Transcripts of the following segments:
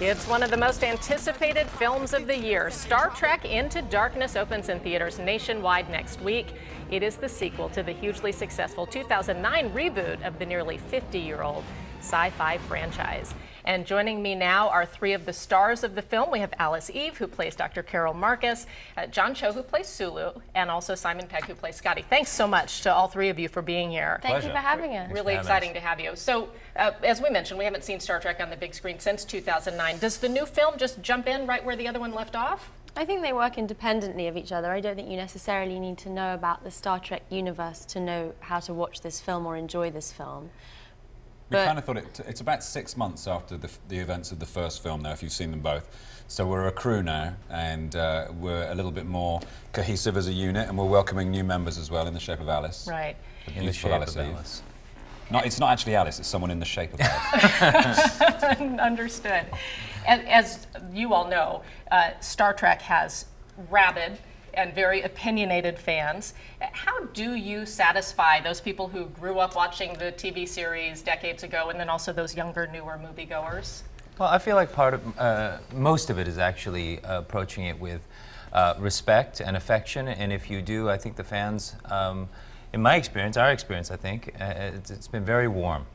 It's one of the most anticipated films of the year. Star Trek Into Darkness opens in theaters nationwide next week. It is the sequel to the hugely successful 2009 reboot of the nearly 50-year-old sci-fi franchise. And joining me now are three of the stars of the film. We have Alice Eve, who plays Dr. Carol Marcus, John Cho, who plays Sulu, and also Simon Pegg, who plays Scotty. Thanks so much to all three of you for being here. Thank you for having us. Really exciting to have you. So, as we mentioned, we haven't seen Star Trek on the big screen since 2009. Does the new film just jump in right where the other one left off? I think they work independently of each other. I don't think you necessarily need to know about the Star Trek universe to know how to watch this film or enjoy this film. We kind of thought it's about 6 months after the events of the first film now, if you've seen them both. So we're a crew now, and we're a little bit more cohesive as a unit, and we're welcoming new members as well in the shape of Alice. Right. In the shape of Alice. It's not actually Alice, it's someone in the shape of Alice. Understood. As you all know, Star Trek has rabid and very opinionated fans. How do you satisfy those people who grew up watching the TV series decades ago, and then also those younger, newer moviegoers? Well, I feel like most of it is actually approaching it with respect and affection, and if you do, I think the fans, in my experience, our experience, I think, it's been very warm.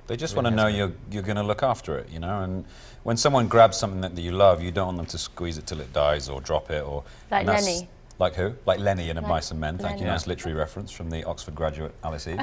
They just want to know you're going to look after it, you know, and when someone grabs something that you love, you don't want them to squeeze it till it dies or drop it, or... Like Lenny. Like who? Like Lenny in Of Mice and Men. Thank Lenny. you. Nice literary reference from the Oxford graduate Alice Eve.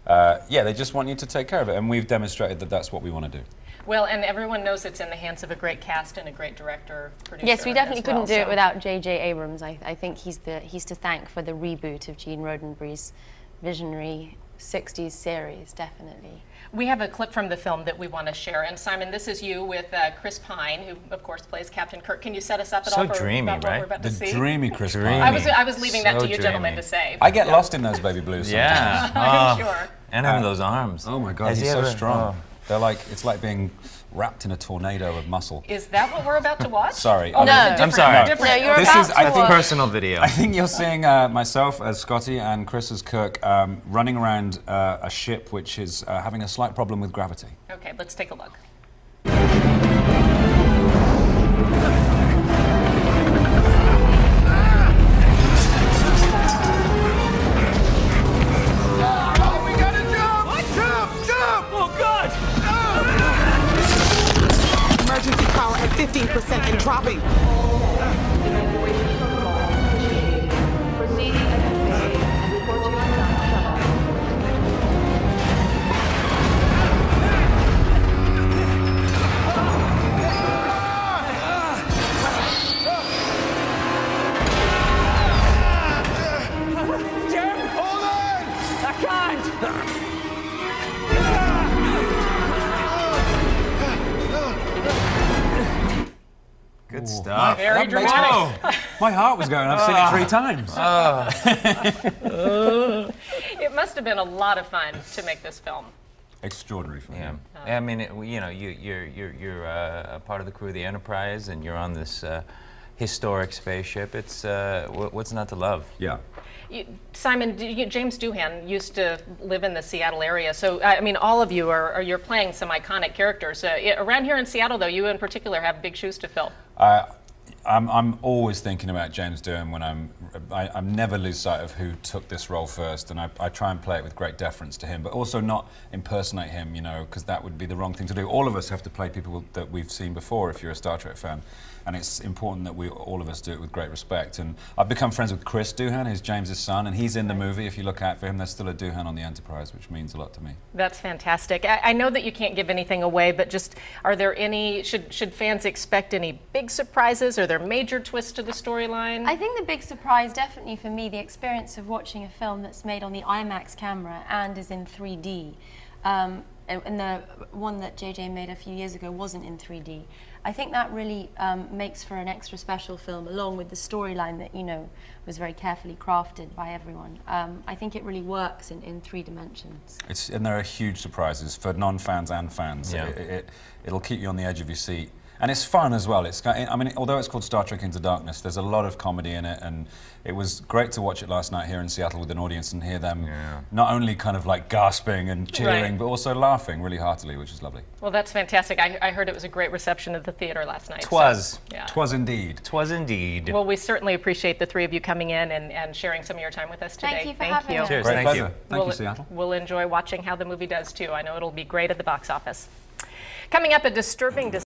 Yeah, they just want you to take care of it, and we've demonstrated that that's what we want to do. Well, and everyone knows it's in the hands of a great cast and a great director, producer. Yes, we definitely couldn't do so. it without J.J. Abrams. I think he's to thank for the reboot of Gene Roddenberry's visionary 60s series, definitely. We have a clip from the film that we want to share. And Simon, this is you with Chris Pine, who of course plays Captain Kirk. Can you set us up at all for dreamy, about what we're about to see? The dreamy Chris Pine. I was leaving that to you gentlemen to say. I get lost in those baby blues sometimes. Yeah. I'm sure. And having those arms. Oh my God, he's so strong. They're like, it's like being wrapped in a tornado of muscle. Is that what we're about to watch? Sorry. Oh, no. I'm sorry. No, you're This about is, to I think, watch. Personal video. I think you're seeing myself as Scotty and Chris as Kirk running around a ship which is having a slight problem with gravity. Okay, let's take a look. Emergency power at 15% and dropping. Good stuff. Very dramatic. My heart was going, I've seen it 3 times. It must have been a lot of fun to make this film. Extraordinary for him. Yeah, I mean, you know, you're a part of the crew of the Enterprise, and you're on this historic spaceship. It's what's not to love? Yeah. Simon, James Doohan used to live in the Seattle area, so I mean, all of you you're playing some iconic characters. Around here in Seattle, though, you in particular have big shoes to fill. I'm always thinking about James Doohan when I never lose sight of who took this role first, and I try and play it with great deference to him, but also not impersonate him, you know, because that would be the wrong thing to do. All of us have to play people that we've seen before if you're a Star Trek fan, and it's important that all of us do it with great respect. And I've become friends with Chris Doohan, who's James's son, and he's in the movie. If you look out for him, there's still a Doohan on the Enterprise, which means a lot to me. That's fantastic. I know that you can't give anything away, but just, are there any, should fans expect any big surprises? Are there major twists to the storyline? I think the big surprise, definitely for me, the experience of watching a film that's made on the IMAX camera and is in 3D. And the one that JJ made a few years ago wasn't in 3D. I think that really makes for an extra special film, along with the storyline that, you know, was very carefully crafted by everyone. I think it really works in 3 dimensions. And there are huge surprises for non-fans and fans. Yeah. It'll keep you on the edge of your seat. And it's fun as well. I mean, although it's called Star Trek Into Darkness, there's a lot of comedy in it, and it was great to watch it last night here in Seattle with an audience and hear them not only kind of like gasping and cheering, but also laughing really heartily, which is lovely. Well, that's fantastic. I heard it was a great reception at the theater last night. Twas. So, yeah. Twas indeed. Twas indeed. Well, we certainly appreciate the three of you coming in and sharing some of your time with us today. Thank you for having us. Cheers. Great Thank pleasure. you. Thank you, Seattle. We'll enjoy watching how the movie does too. I know it'll be great at the box office. Coming up, a disturbing